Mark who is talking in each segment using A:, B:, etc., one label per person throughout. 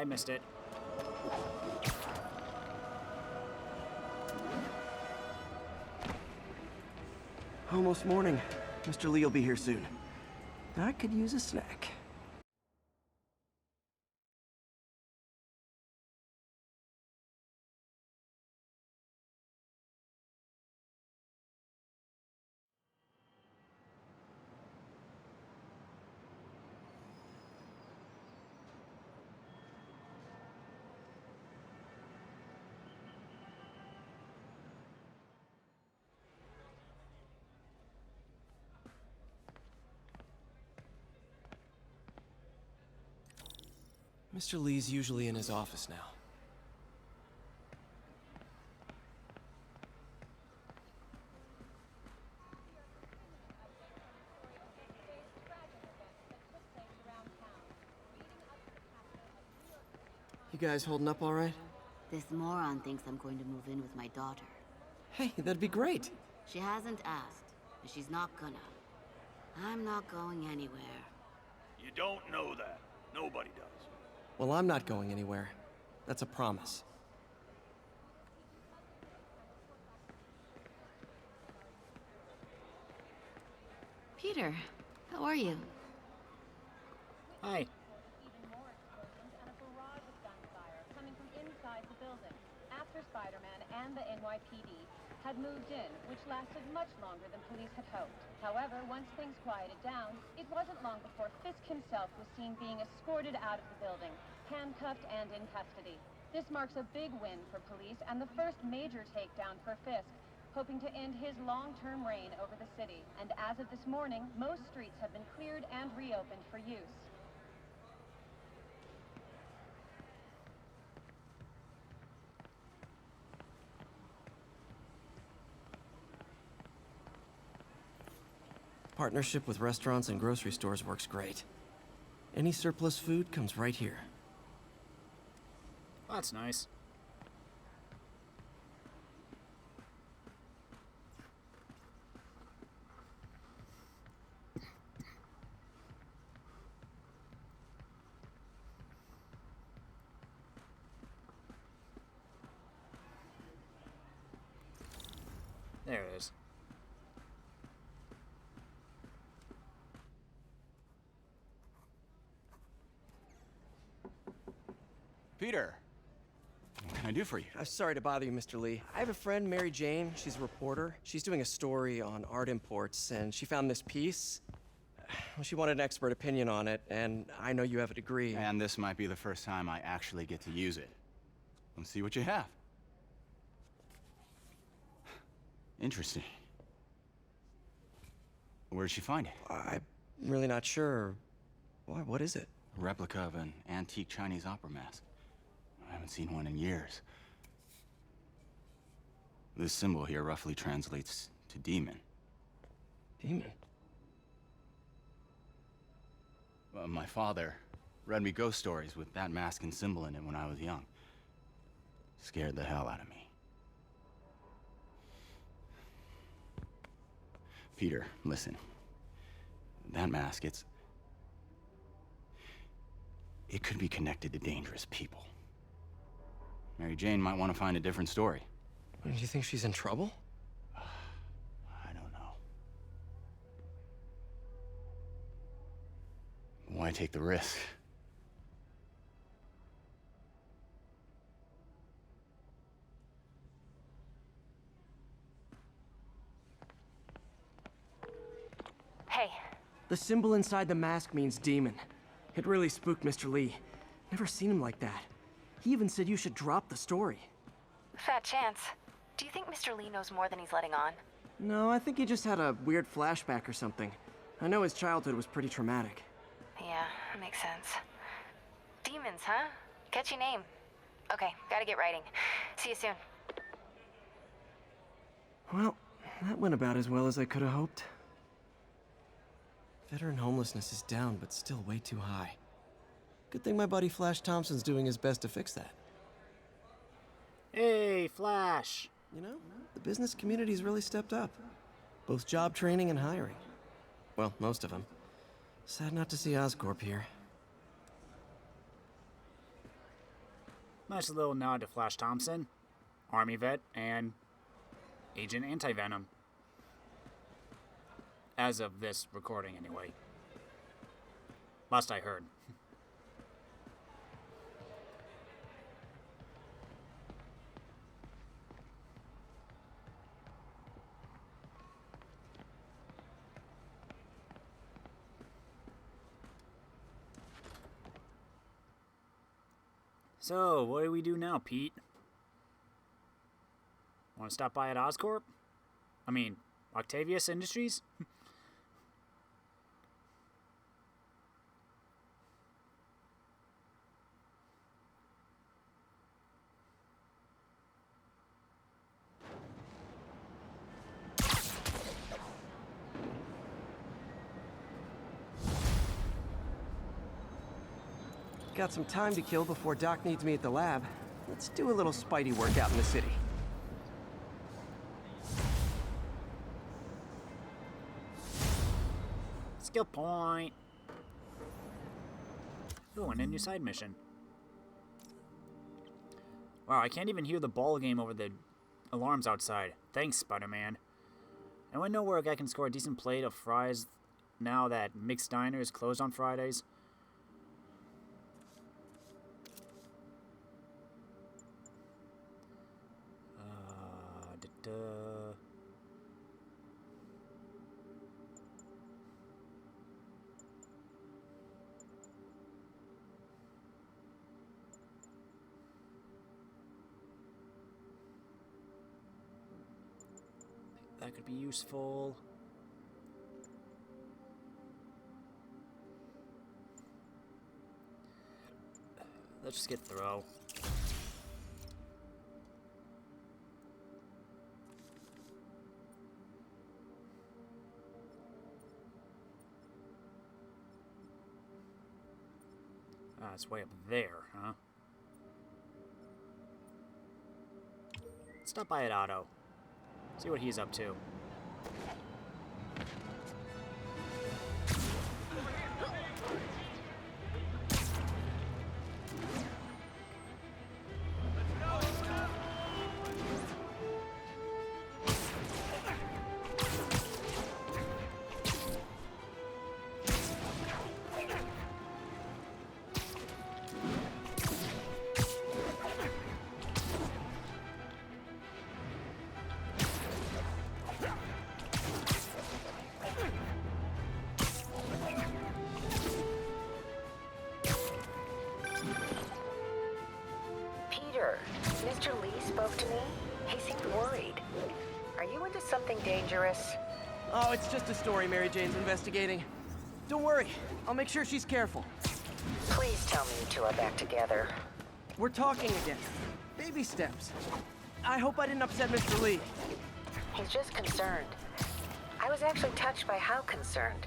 A: I missed it.
B: Almost morning. Mr. Lee will be here soon. I could use a snack.
C: Mr. Lee's usually in his office now. You guys holding up all right?
D: This moron thinks I'm going to move in with my daughter.
C: Hey, that'd be great.
D: She hasn't asked, and she's not gonna. I'm not going anywhere.
E: You don't know that. Nobody does.
C: Well, I'm not going anywhere. That's a promise.
D: Peter, how are you?
A: Hi.
F: Even more explosions and a barrage of gunfire coming from inside the building after Spider-Man and the NYPD had moved in, which lasted much longer than police had hoped. However, once things quieted down, it wasn't long before Fisk himself was seen being escorted out of the building, handcuffed and in custody. This marks a big win for police and the first major takedown for Fisk, hoping to end his long-term reign over the city. And as of this morning, most streets have been cleared and reopened for use.
C: Partnership with restaurants and grocery stores works great. Any surplus food comes right here.
A: That's nice. There it is.
E: Peter, what can I do for you?
C: I'm sorry to bother you, Mr. Lee. I have a friend, Mary Jane. She's a reporter. She's doing a story on art imports, and she found this piece. Well, she wanted an expert opinion on it, and I know you have a degree.
E: And this might be the first time I actually get to use it. Let's see what you have. Interesting. Where'd she find it?
C: I'm really not sure. Why, what is it?
E: A replica of an antique Chinese opera mask. I haven't seen one in years. This symbol here roughly translates to demon.
C: Demon?
E: My father read me ghost stories with that mask and symbol in it when I was young. Scared the hell out of me. Peter, listen. That mask, it could be connected to dangerous people. Mary Jane might want to find a different story.
C: Do you think she's in trouble?
E: I don't know. Why take the risk?
G: Hey.
B: The symbol inside the mask means demon. It really spooked Mr. Lee. Never seen him like that. He even said you should drop the story.
G: Fat chance. Do you think Mr. Lee knows more than he's letting on?
B: No, I think he just had a weird flashback or something. I know his childhood was pretty traumatic.
G: Yeah, makes sense. Demons, huh? Catchy name. Okay, gotta get writing. See you soon.
B: Well, that went about as well as I could have hoped.
C: Veteran homelessness is down, but still way too high. Good thing my buddy Flash Thompson's doing his best to fix that.
A: Hey, Flash!
C: You know, the business community's really stepped up. Both job training and hiring. Well, most of them. Sad not to see Oscorp here.
A: Nice little nod to Flash Thompson, Army vet, and Agent Anti-Venom. As of this recording, anyway. Last I heard. So, what do we do now, Pete? Want to stop by at Oscorp? I mean, Octavius Industries?
B: Got some time to kill before Doc needs me at the lab. Let's do a little Spidey workout in the city.
A: Skill point. Ooh, and a new side mission. Wow, I can't even hear the ball game over the alarms outside. Thanks, Spider-Man. I want to know where I can score a decent plate of fries now that Mick's Diner is closed on Fridays. That could be useful. Let's just get throw. Ah, it's way up there, huh? Stop by at Otto. See what he's up to.
H: Mr. Lee spoke to me. He seemed worried. Are you into something dangerous?
B: Oh, it's just a story Mary Jane's investigating. Don't worry, I'll make sure she's careful.
H: Please tell me you two are back together.
B: We're talking again. Baby steps. I hope I didn't upset Mr. Lee.
H: He's just concerned. I was actually touched by how concerned.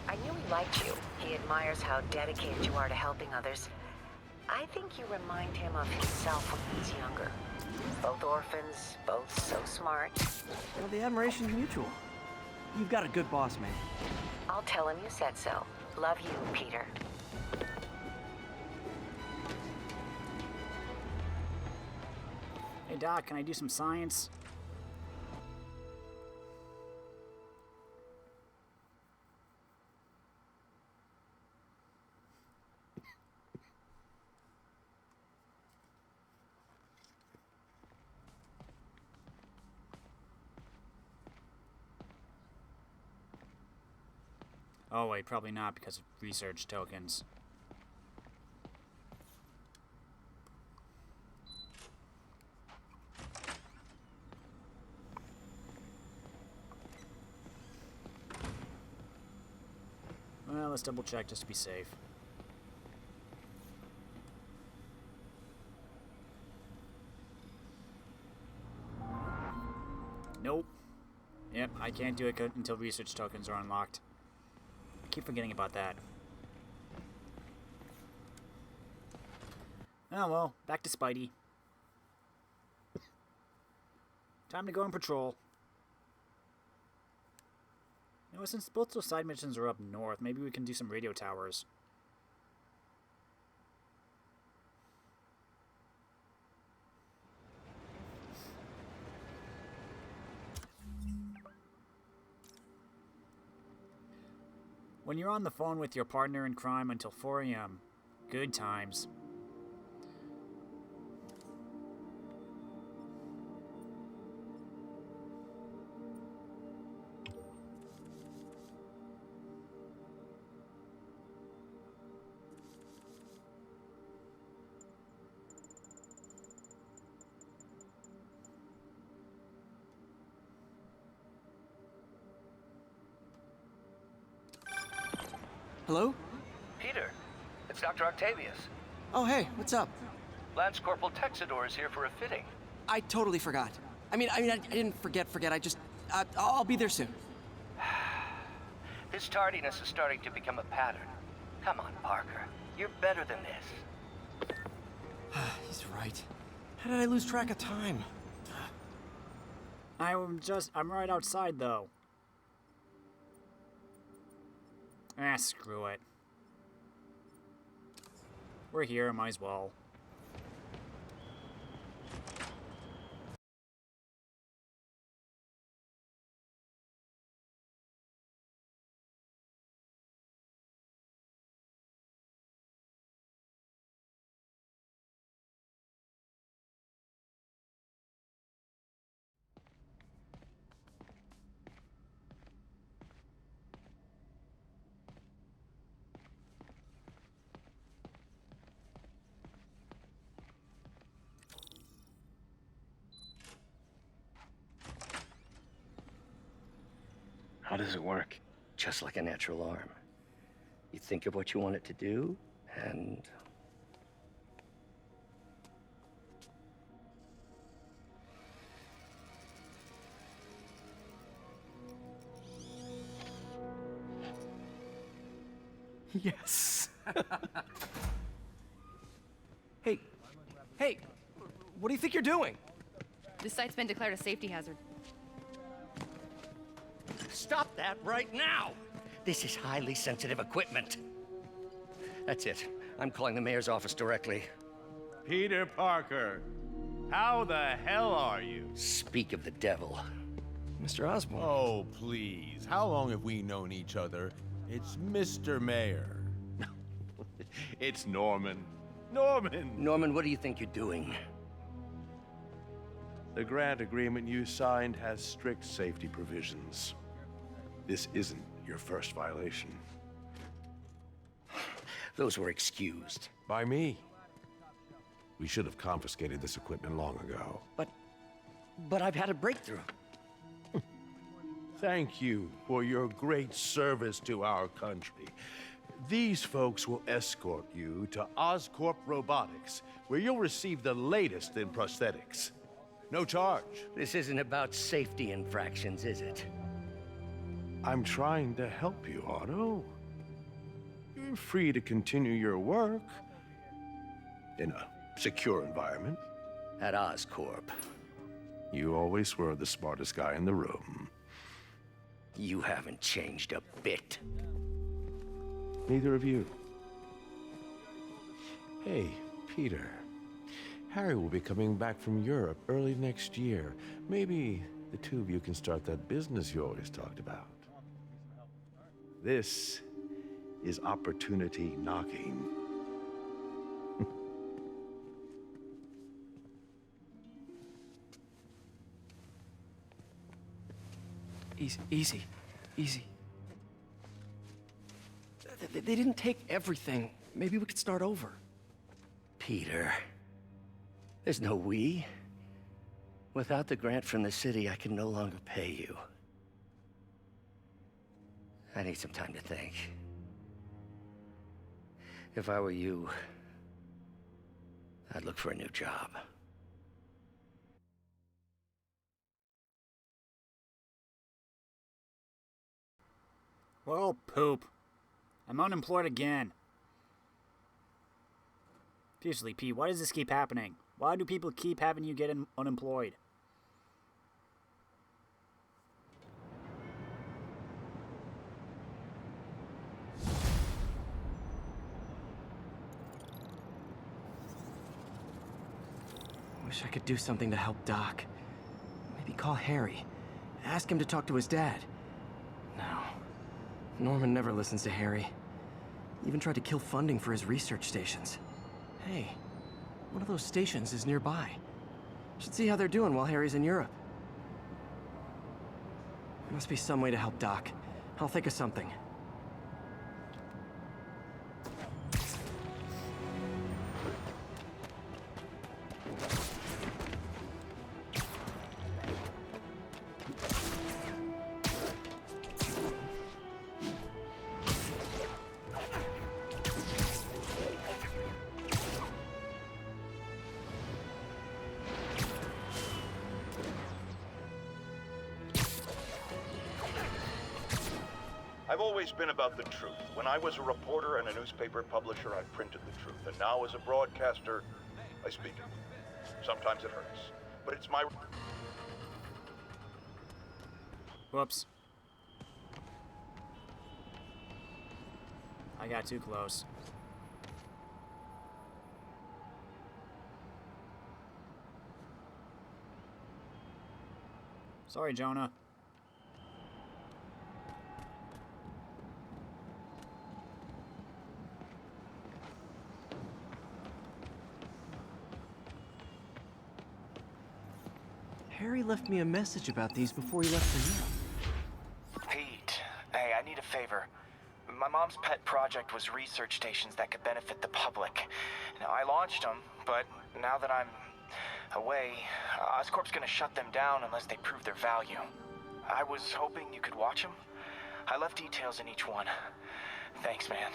H: I knew he liked you. He admires how dedicated you are to helping others. I think you remind him of himself when he was younger. Both orphans, both so smart.
B: Well, the admiration's mutual. You've got a good boss, man.
H: I'll tell him you said so. Love you, Peter.
A: Hey Doc, can I do some science? Oh wait, probably not because of research tokens. Well, let's double check just to be safe. Nope. Yep, I can't do it until research tokens are unlocked. I keep forgetting about that. Oh well, back to Spidey. Time to go on patrol. You know, since both those side missions are up north, maybe we can do some radio towers. When you're on the phone with your partner in crime until 4 a.m., good times.
C: Hello?
I: Peter, it's Dr. Octavius.
C: Oh, hey, what's up?
I: Lance Corporal Texador is here for a fitting.
C: I totally forgot. I didn't forget. I just, I'll be there soon.
I: This tardiness is starting to become a pattern. Come on, Parker. You're better than this.
C: He's right. How did I lose track of time?
A: I'm right outside, though. Ah, screw it. We're here, might as well.
J: How does it work? Just like a natural arm. You think of what you want it to do, and...
C: Yes. Hey, what do you think you're doing?
K: This site's been declared a safety hazard.
J: Stop that right now! This is highly sensitive equipment. That's it. I'm calling the mayor's office directly.
L: Peter Parker, how the hell are you?
J: Speak of the devil.
C: Mr. Osborn.
L: Oh, please. How long have we known each other? It's Mr. Mayor. It's Norman. Norman!
J: Norman, what do you think you're doing?
L: The grant agreement you signed has strict safety provisions. This isn't your first violation.
J: Those were excused.
L: By me. We should have confiscated this equipment long ago.
J: But I've had a breakthrough.
L: Thank you for your great service to our country. These folks will escort you to Oscorp Robotics, where you'll receive the latest in prosthetics. No charge.
J: This isn't about safety infractions, is it?
L: I'm trying to help you, Otto. You're free to continue your work in a secure environment.
J: At Oscorp.
L: You always were the smartest guy in the room.
J: You haven't changed a bit.
L: Neither of you. Hey, Peter. Harry will be coming back from Europe early next year. Maybe the two of you can start that business you always talked about. This is opportunity knocking.
C: Easy. They didn't take everything. Maybe we could start over.
J: Peter, there's no we. Without the grant from the city, I can no longer pay you. I need some time to think. If I were you, I'd look for a new job.
A: Well, poop. I'm unemployed again. Seriously, Pete, why does this keep happening? Why do people keep having you get unemployed?
B: Wish I could do something to help Doc. Maybe call Harry. Ask him to talk to his dad. Norman never listens to Harry. He even tried to kill funding for his research stations. Hey, one of those stations is nearby. Should see how they're doing while Harry's in Europe. There must be some way to help Doc. I'll think of something.
L: I've always been about the truth. When I was a reporter and a newspaper publisher, I printed the truth. And now as a broadcaster, I speak it. Sometimes it hurts, but it's my...
A: Whoops. I got too close. Sorry, Jonah.
B: Harry left me a message about these before he left for Europe.
M: Pete, hey, I need a favor. My mom's pet project was research stations that could benefit the public. Now, I launched them, but now that I'm away, Oscorp's gonna shut them down unless they prove their value. I was hoping you could watch them. I left details in each one. Thanks, man.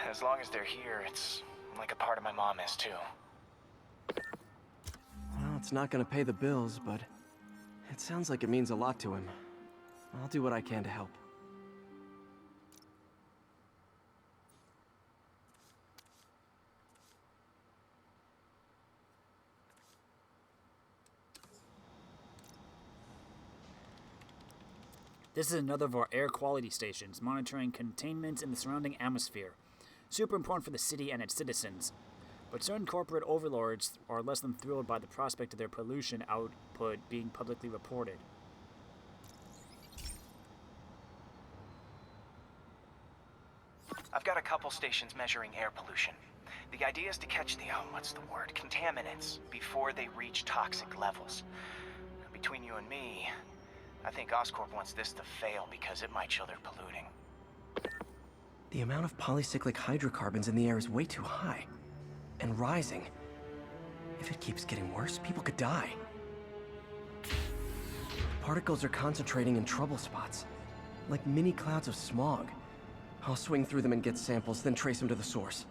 M: As long as they're here, it's like a part of my mom is, too.
B: Well, it's not gonna pay the bills, but it sounds like it means a lot to him. I'll do what I can to help.
A: This is another of our air quality stations, monitoring containment in the surrounding atmosphere. Super important for the city and its citizens. But certain corporate overlords are less than thrilled by the prospect of their pollution output being publicly reported.
M: I've got a couple stations measuring air pollution. The idea is to catch the, contaminants before they reach toxic levels. Between you and me, I think Oscorp wants this to fail because it might show they're polluting.
B: The amount of polycyclic hydrocarbons in the air is way too high. And rising. If it keeps getting worse, people could die. Particles are concentrating in trouble spots, like mini clouds of smog. I'll swing through them and get samples, then trace them to the source.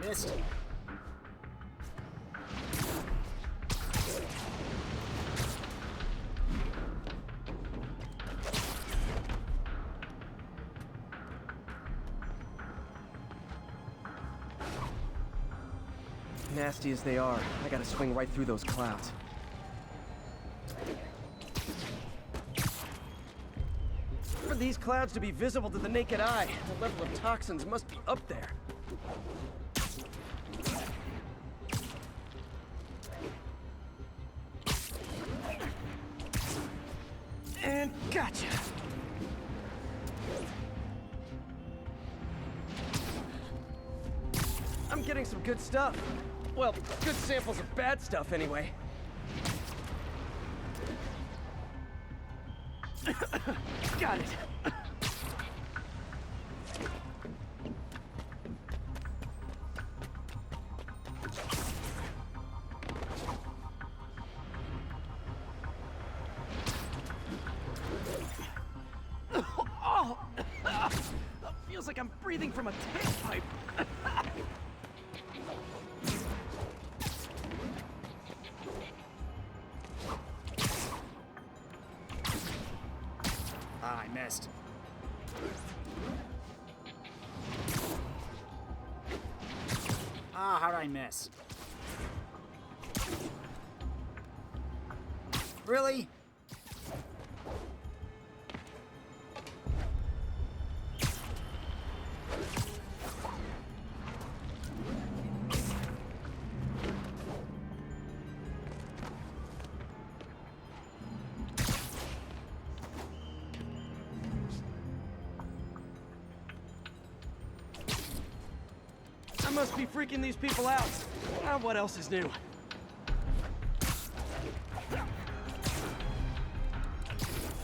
A: Missed.
B: Nasty as they are, I gotta swing right through those clouds. For these clouds to be visible to the naked eye, the level of toxins must be up there. And gotcha! I'm getting some good stuff. Well, good samples of bad stuff, anyway. Got it. Oh! Feels like I'm breathing from a tailpipe.
A: Ah, I missed. Ah, how did I miss? Really?
C: must be freaking these people out. What else is new?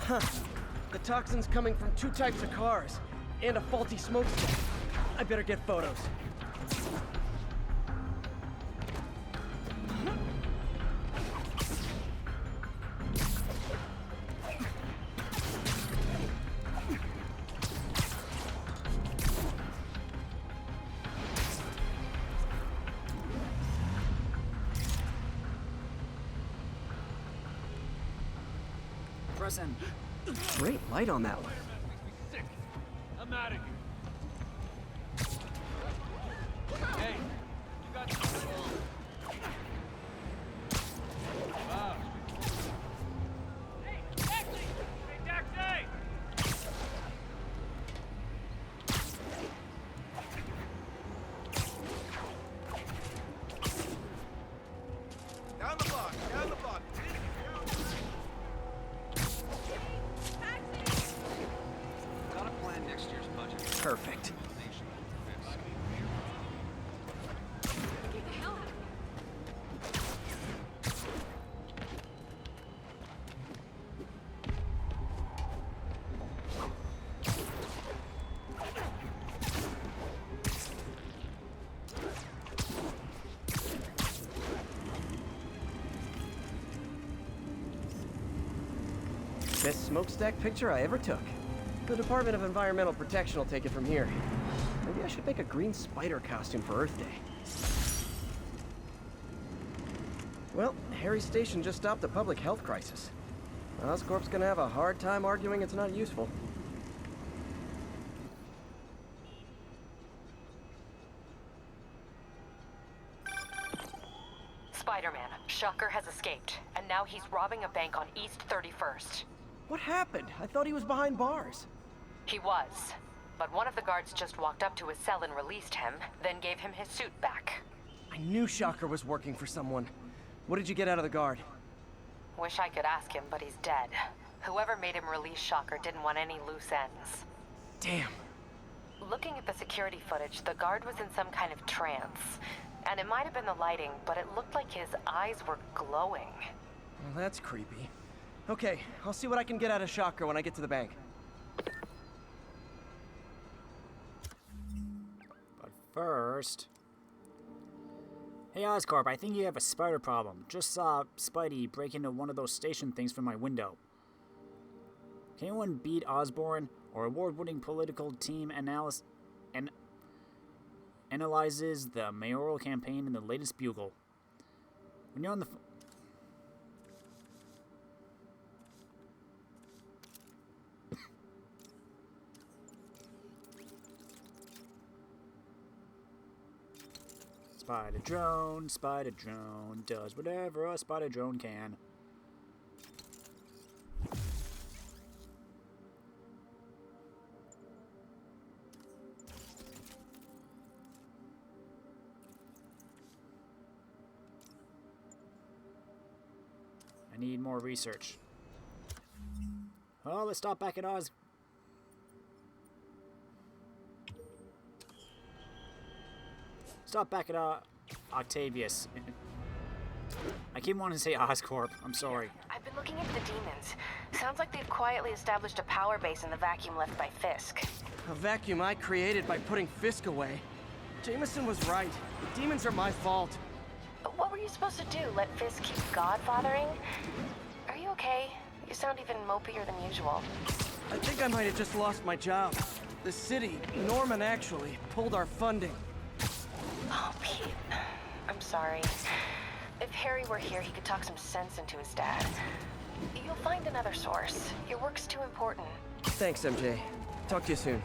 C: Huh. The toxin's coming from 2 types of cars, and a faulty smokestack. I better get photos.
A: Present.
C: Great light on that one.
N: I'm out of here. Hey, you got something wrong. Wow. Hey, taxi! Hey, taxi! Down the block, down the block. Gotta plan next year's budget.
C: Perfect. Best smokestack picture I ever took. The Department of Environmental Protection will take it from here. Maybe I should make a green spider costume for Earth Day. Well, Harry's station just stopped a public health crisis. Oscorp's gonna have a hard time arguing it's not useful.
O: Spider-Man, Shocker has escaped, and now he's robbing a bank on East 31st.
C: What happened? I thought he was behind bars.
O: He was, but one of the guards just walked up to his cell and released him, then gave him his suit back.
C: I knew Shocker was working for someone. What did you get out of the guard?
O: Wish I could ask him, but he's dead. Whoever made him release Shocker didn't want any loose ends.
C: Damn.
O: Looking at the security footage, the guard was in some kind of trance. And it might have been the lighting, but it looked like his eyes were glowing.
C: Well, that's creepy. Okay, I'll see what I can get out of Shocker when I get to the bank.
A: But first... Hey Oscorp, I think you have a spider problem. Just saw Spidey break into one of those station things from my window. Can anyone beat Osborn or award-winning political team analyzes the mayoral campaign in the latest Bugle? When you're on the Spider drone does whatever a spider drone can. I need more research. Oh, let's stop back at Oz. Stop back at Octavius. I keep wanting to say Oscorp. I'm sorry.
G: I've been looking into the demons. Sounds like they've quietly established a power base in the vacuum left by Fisk.
C: A vacuum I created by putting Fisk away. Jameson was right. The demons are my fault.
G: What were you supposed to do? Let Fisk keep godfathering? Are you okay? You sound even mopier than usual.
C: I think I might have just lost my job. The city, Norman actually, pulled our funding.
G: Oh, Pete. I'm sorry. If Harry were here, he could talk some sense into his dad. You'll find another source. Your work's too important.
C: Thanks, MJ. Talk to you soon.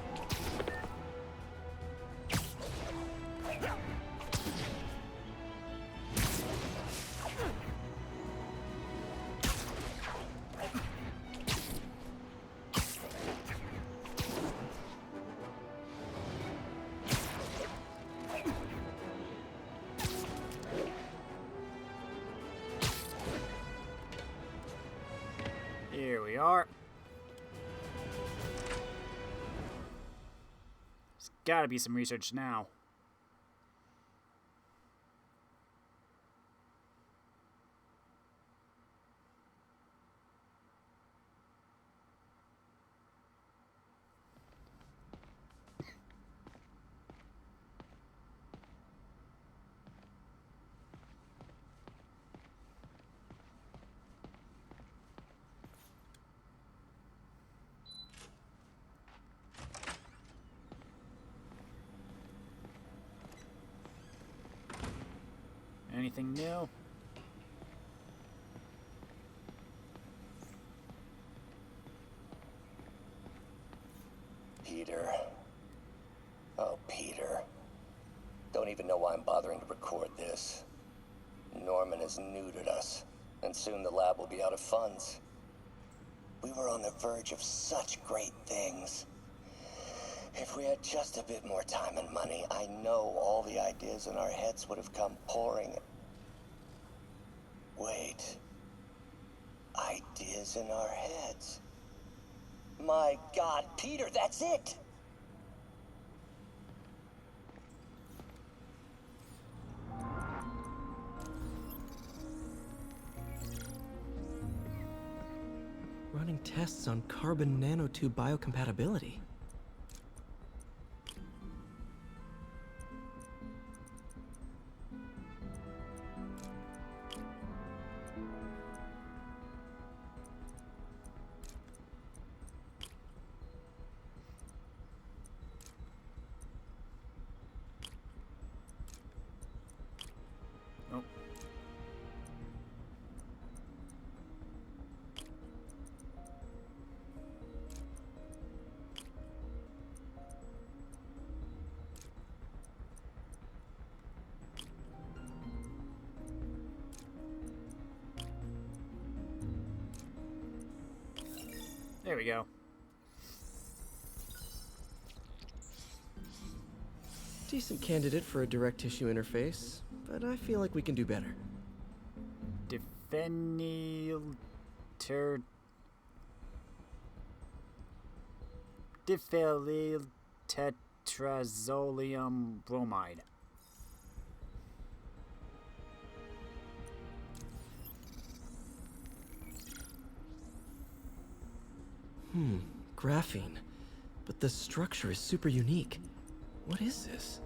A: Here we are. There's gotta be some research now. anything new?
P: Peter. Oh, Peter. Don't even know why I'm bothering to record this. Norman has neutered us, and soon the lab will be out of funds. We were on the verge of such great things. If we had just a bit more time and money, I know all the ideas in our heads would have come pouring. Wait. Ideas in our heads. My God, Peter, that's it!
B: Running tests on carbon nanotube biocompatibility.
A: Oh. There we go.
B: Decent candidate for a direct tissue interface, but I feel like we can do better.
A: Diphenyl tetrazolium bromide.
B: Graphene. But the structure is super unique. What is this?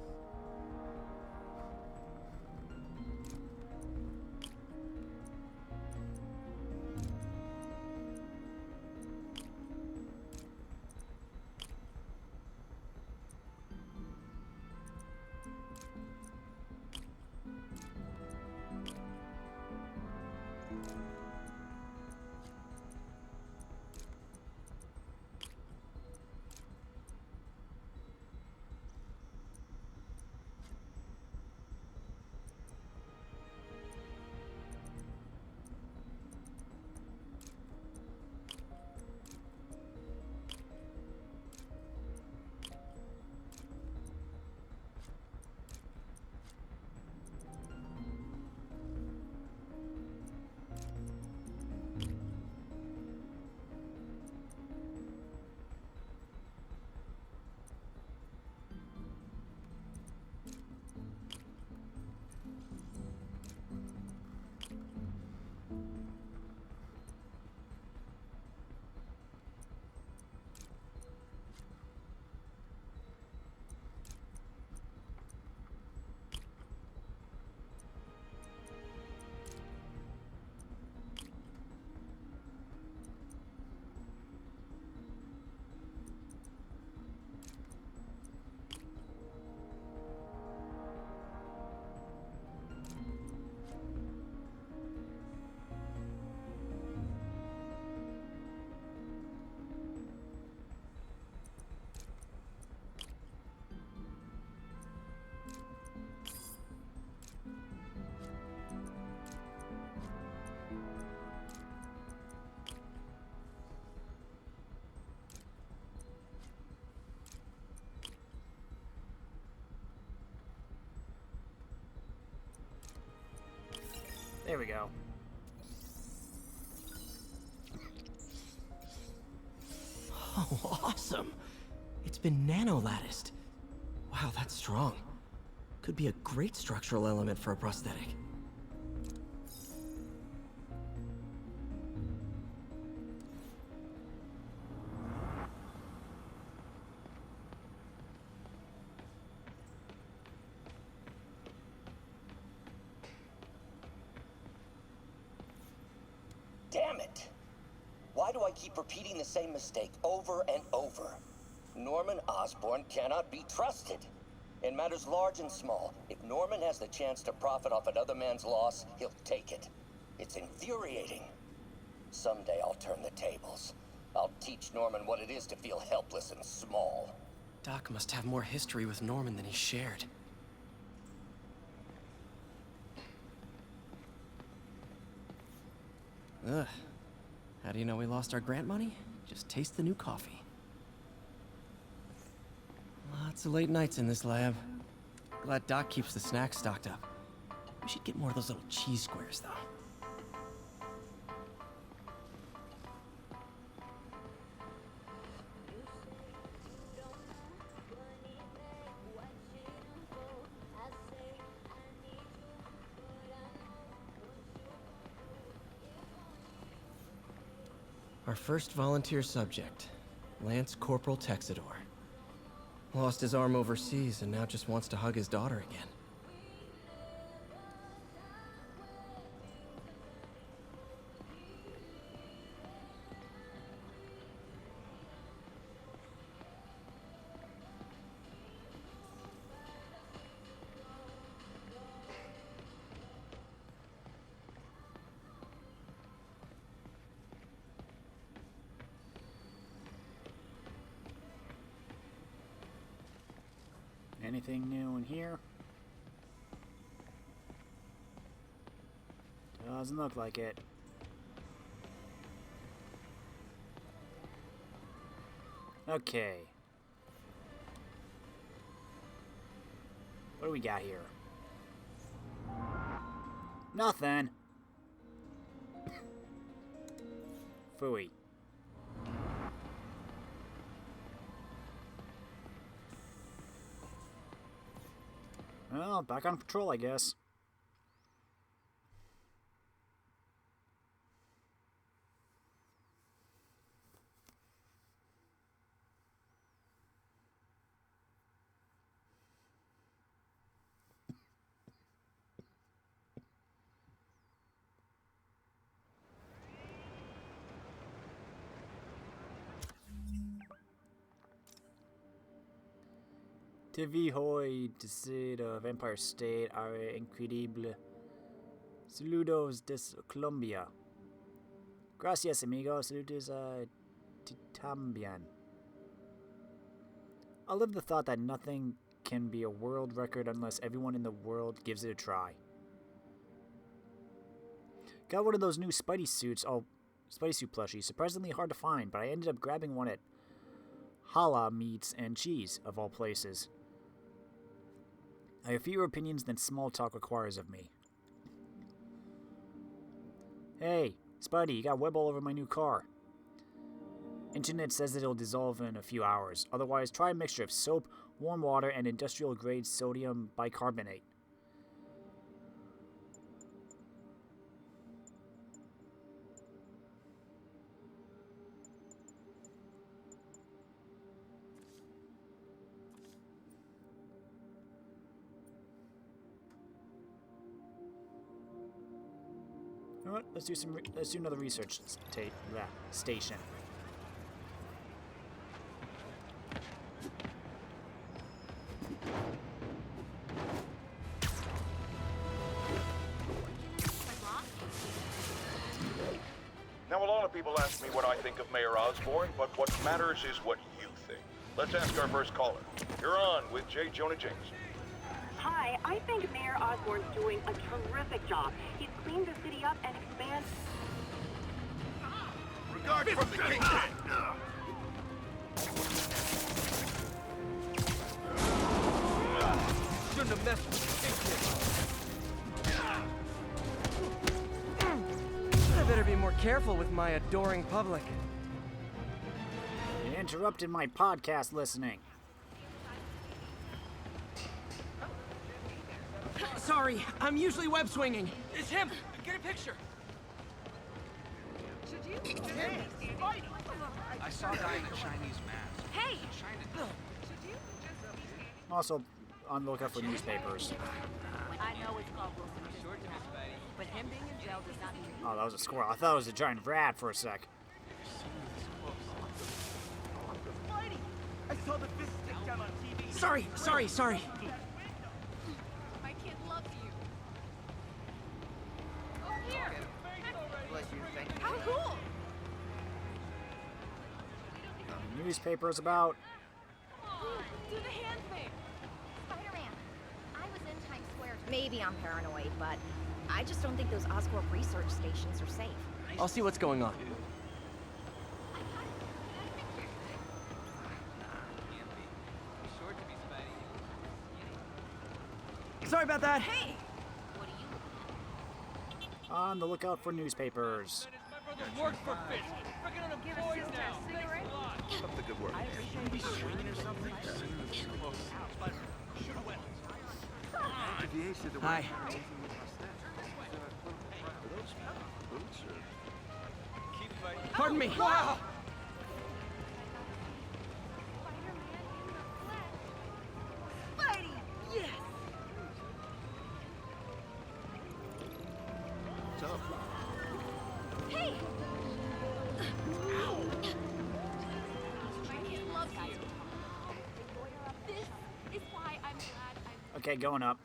A: There we go.
B: Oh, awesome! It's been nano-latticed. Wow, that's strong. Could be a great structural element for a prosthetic.
P: Damn it! Why do I keep repeating the same mistake over and over? Norman Osborn cannot be trusted. In matters large and small, if Norman has the chance to profit off another man's loss, he'll take it. It's infuriating. Someday I'll turn the tables. I'll teach Norman what it is to feel helpless and small.
C: Doc must have more history with Norman than he shared. Ugh. How do you know we lost our grant money? Just taste the new coffee. Lots of late nights in this lab. Glad Doc keeps the snacks stocked up. We should get more of those little cheese squares, though. Our first volunteer subject, Lance Corporal Texidor. Lost his arm overseas and now just wants to hug his daughter again.
A: Anything new in here? Doesn't look like it. Okay. What do we got here? Nothing. Phooey. Well, back on patrol, I guess. TV hoy decide of Empire State are incredible. Saludos des Colombia. Gracias, amigo. Saludos también. I live the thought that nothing can be a world record unless everyone in the world gives it a try. Got one of those new Spidey suits, Spidey suit plushies. Surprisingly hard to find, but I ended up grabbing one at Hala Meats and Cheese, of all places. I have fewer opinions than small talk requires of me. Hey, Spidey, you got web all over my new car. Internet says that it'll dissolve in a few hours. Otherwise, try a mixture of soap, warm water, and industrial-grade sodium bicarbonate. You know what? Let's do another research station.
L: Now, a lot of people ask me what I think of Mayor Osborn, but what matters is what you think. Let's ask our first caller. You're on with J. Jonah Jameson.
Q: Hi, I think Mayor Osborn's doing a terrific job. He's cleaned the city up and expanded...
N: Regard from the kingpin!
C: Shouldn't have messed with the kingpin. I better be more careful with my adoring public.
A: You interrupted my podcast listening.
C: Sorry, I'm usually web swinging. It's him! Get a picture!
N: I saw a guy in a Chinese mask.
Q: Hey!
A: Also, on the lookout for newspapers.
Q: I know it's called Wilson, but him being in jail does not mean...
A: Oh, that was a squirrel. I thought it was a giant rat for a sec.
N: I saw the fist stick down on TV.
B: Sorry.
K: My kid loves you. Oh, here.
I: Bless you, thank you.
K: How cool.
A: Newspapers about.
K: Do the hand thing.
R: Spider-Man, I was in Times Square. Maybe I'm paranoid, but I just don't think those Oscorp research stations are safe.
B: I'll see what's going on. Sorry about that.
R: Hey!
A: On the lookout for newspapers.
N: Works for Fisk. Freaking unemployed now.
L: Up the good work.
N: Maybe swinging or something?
B: Hi. Pardon me.
N: Wow!
R: Spidey! Yes!
L: Tough.
R: Hey!
K: My kid loves you. This is why I'm glad I'm...
A: Okay, going up.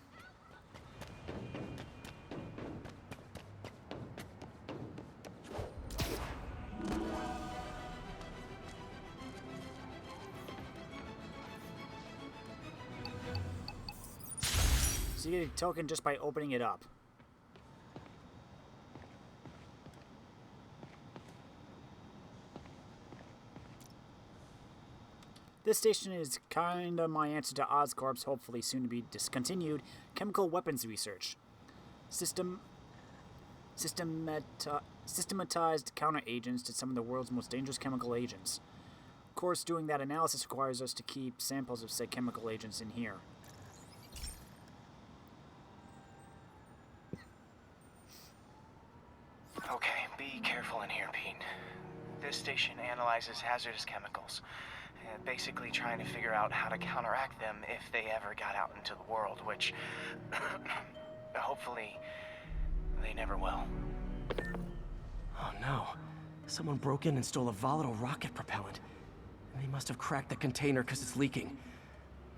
A: So you get a token just by opening it up. This station is kinda my answer to Oscorp's hopefully soon to be discontinued chemical weapons research. Systematized counter agents to some of the world's most dangerous chemical agents. Of course, doing that analysis requires us to keep samples of said chemical agents in here.
M: Okay, be careful in here, Pete. This station analyzes hazardous chemicals, basically trying to figure out how to counteract them if they ever got out into the world, which hopefully they never will.
B: Oh no. Someone broke in and stole a volatile rocket propellant. And they must have cracked the container because it's leaking.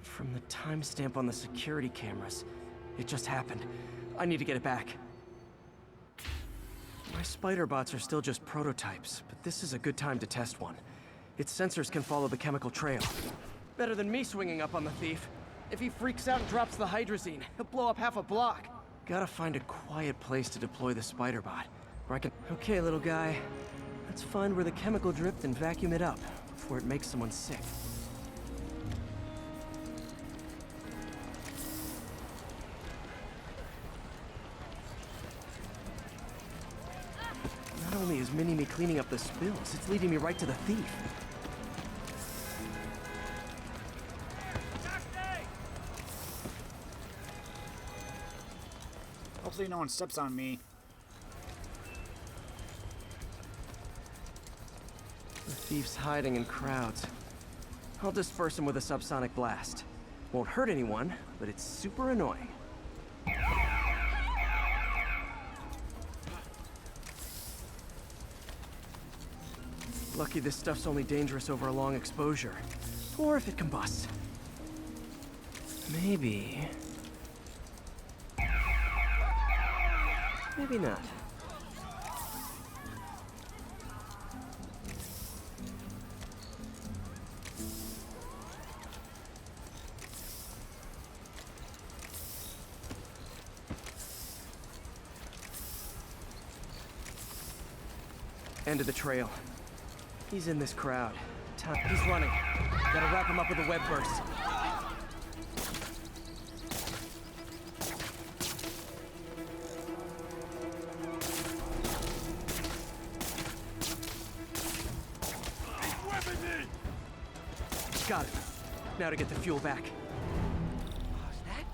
B: From the timestamp on the security cameras, it just happened. I need to get it back. My spider bots are still just prototypes, but this is a good time to test one. Its sensors can follow the chemical trail. Better than me swinging up on the thief. If he freaks out and drops the hydrazine, he'll blow up half a block. Gotta find a quiet place to deploy the spider bot, where I can... Okay, little guy. Let's find where the chemical dripped and vacuum it up before it makes someone sick. Not only is Mini-Me cleaning up the spills, it's leading me right to the thief.
A: Hopefully no one steps on me.
B: The thief's hiding in crowds. I'll disperse him with a subsonic blast. Won't hurt anyone, but it's super annoying. Lucky this stuff's only dangerous over a long exposure. Or if it combusts. Maybe... Maybe not. End of the trail. He's in this crowd. He's running. Gotta wrap him up with a web burst. Got it. Now to get the fuel back.
S: Oh, is that?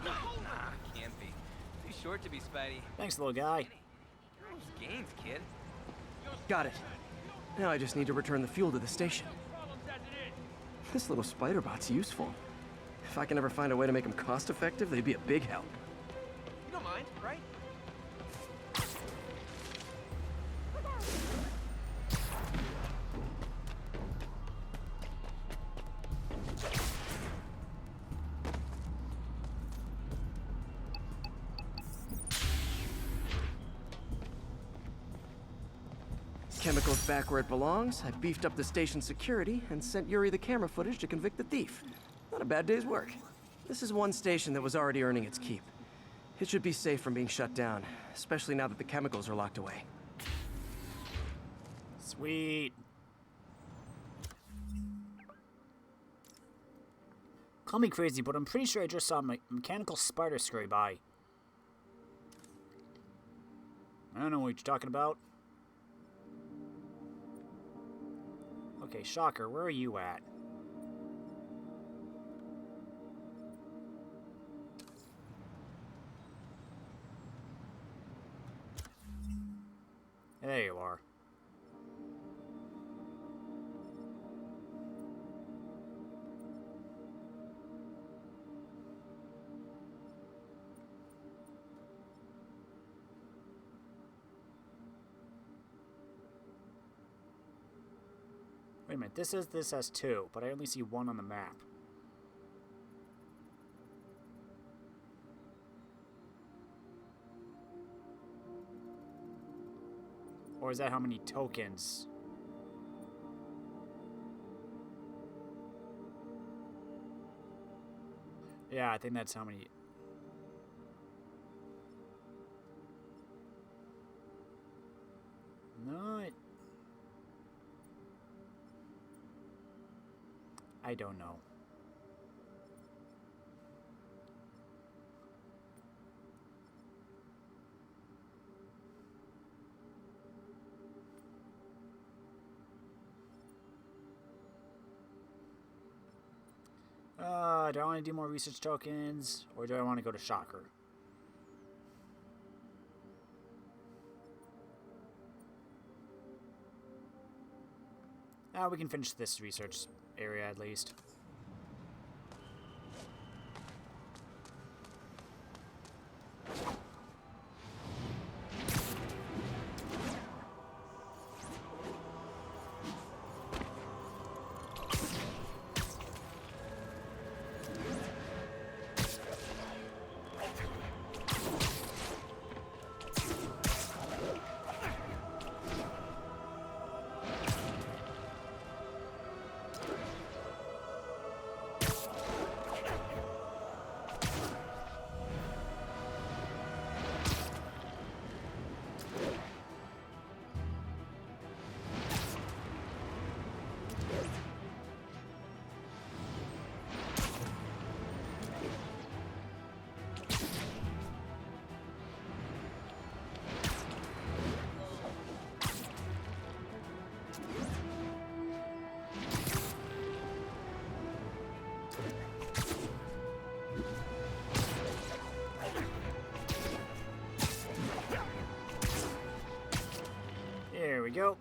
S: Nah, can't be. Too short to be Spidey.
A: Thanks, little guy.
S: Those gains, kid.
B: Got it. Now I just need to return the fuel to the station. This little spider bot's useful. If I can ever find a way to make them cost-effective, they'd be a big help.
S: You don't mind, right?
B: chemicals back where it belongs, I beefed up the station's security and sent Yuri the camera footage to convict the thief. Not a bad day's work. This is one station that was already earning its keep. It should be safe from being shut down, especially now that the chemicals are locked away.
A: Sweet. Call me crazy, but I'm pretty sure I just saw a mechanical spider scurry by. I don't know what you're talking about. Okay, Shocker, where are you at? There you are. Wait a minute, this has two, but I only see one on the map. Or is that how many tokens? Yeah, I think that's how many. No, I don't know. Do I want to do more research tokens, or do I want to go to Shocker? We can finish this research area at least. There we go.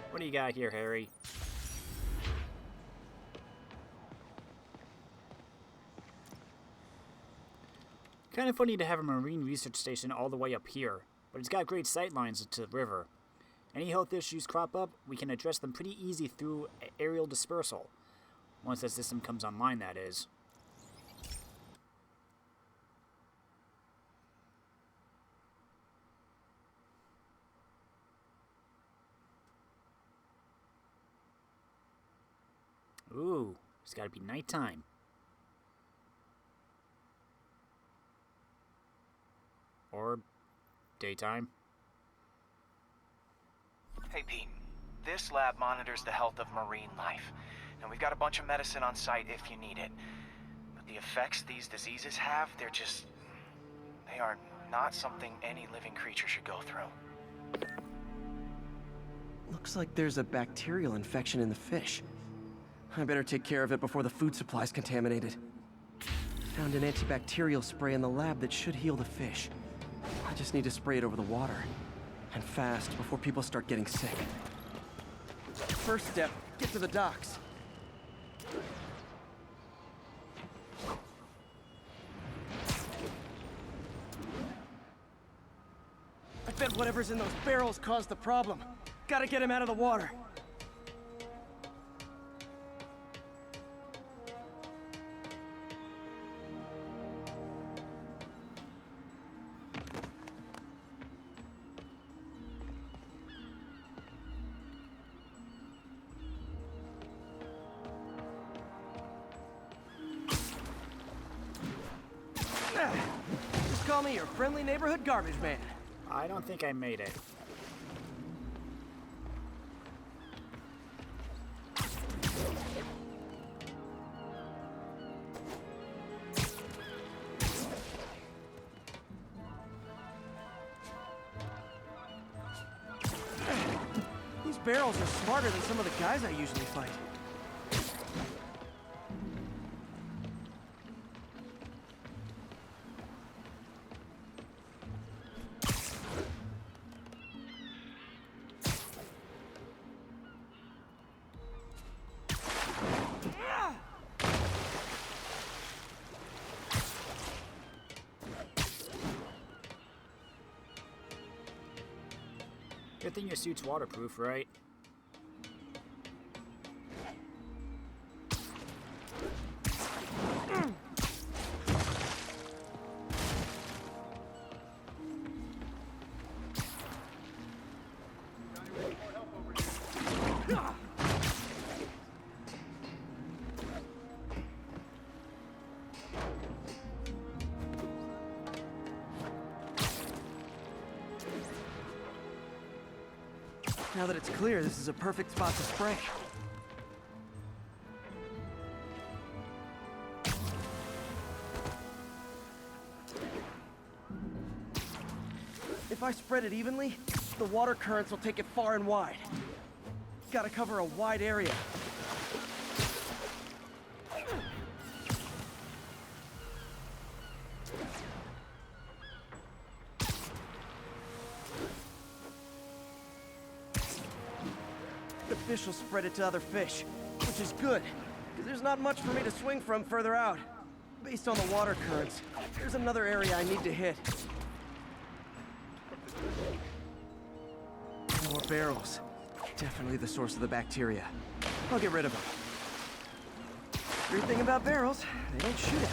A: What do you got here, Harry? Kind of funny to have a marine research station all the way up here, but it's got great sight lines to the river. Any health issues crop up, we can address them pretty easy through aerial dispersal. Once that system comes online, that is. Ooh, it's gotta be nighttime. Or daytime.
M: Hey, Pete. This lab monitors the health of marine life. And we've got a bunch of medicine on site if you need it. But the effects these diseases have, they are not something any living creature should go through.
B: Looks like there's a bacterial infection in the fish. I better take care of it before the food supply's contaminated. Found an antibacterial spray in the lab that should heal the fish. I just need to spray it over the water. And fast, before people start getting sick. First step, get to the docks. I bet whatever's in those barrels caused the problem. Gotta get him out of the water. call me your friendly neighborhood garbage man.
A: I don't think I made it.
B: These barrels are smarter than some of the guys I usually fight.
A: Good thing your suit's waterproof, right?
B: Now that it's clear, this is a perfect spot to spray. If I spread it evenly, the water currents will take it far and wide. Gotta cover a wide area. The fish will spread it to other fish, which is good, because there's not much for me to swing from further out. Based on the water currents, there's another area I need to hit. More barrels. Definitely the source of the bacteria. I'll get rid of them. Great thing about barrels, they don't shoot at me.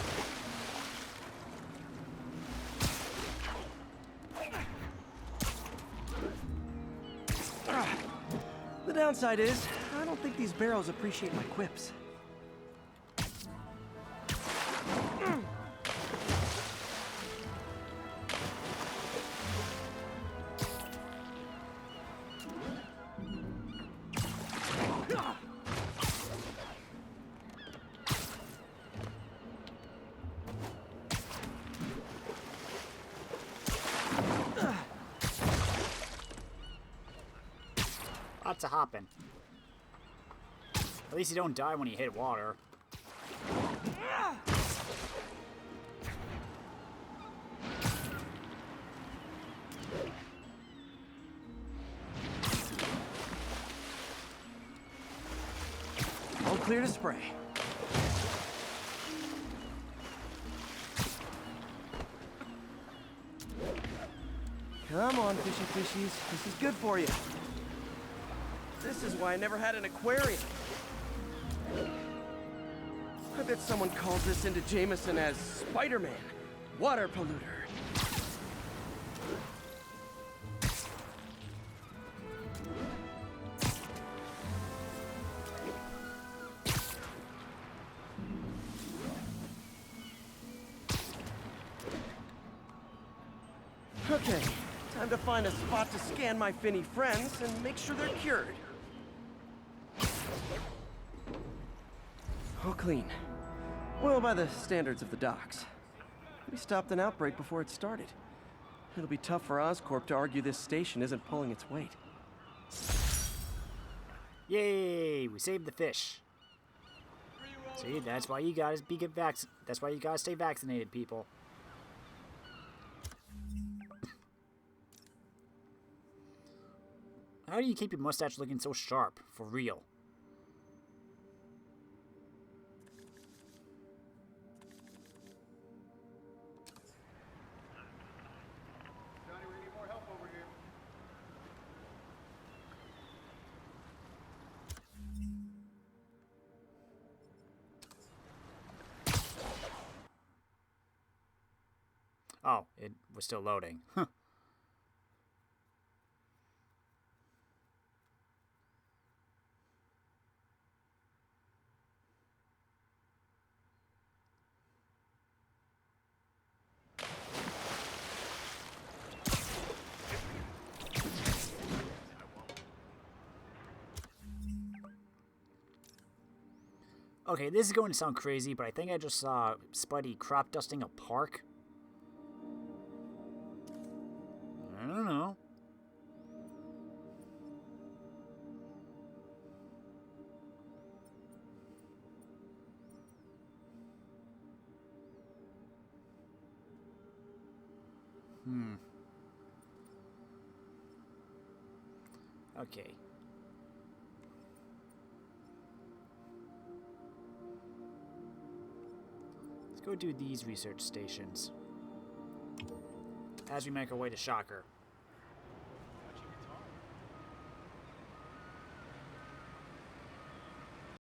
B: The downside is, I don't think these barrels appreciate my quips.
A: Lots of hopping. At least you don't die when you hit water.
B: All clear to spray. Come on, fishy fishies. This is good for you. This is why I never had an aquarium. I bet someone calls this into Jameson as Spider-Man, water polluter. Okay, time to find a spot to scan my finny friends and make sure they're cured. All clean. Well, by the standards of the docks. We stopped an outbreak before it started. It'll be tough for Oscorp to argue this station isn't pulling its weight.
A: Yay! We saved the fish. See, that's why you gotta that's why you gotta stay vaccinated, people. How do you keep your mustache looking so sharp, for real? Oh, it was still loading. Huh. Okay, this is going to sound crazy, but I think I just saw Spidey crop dusting a park. I don't know. Okay. Let's go do these research stations as we make our way to Shocker.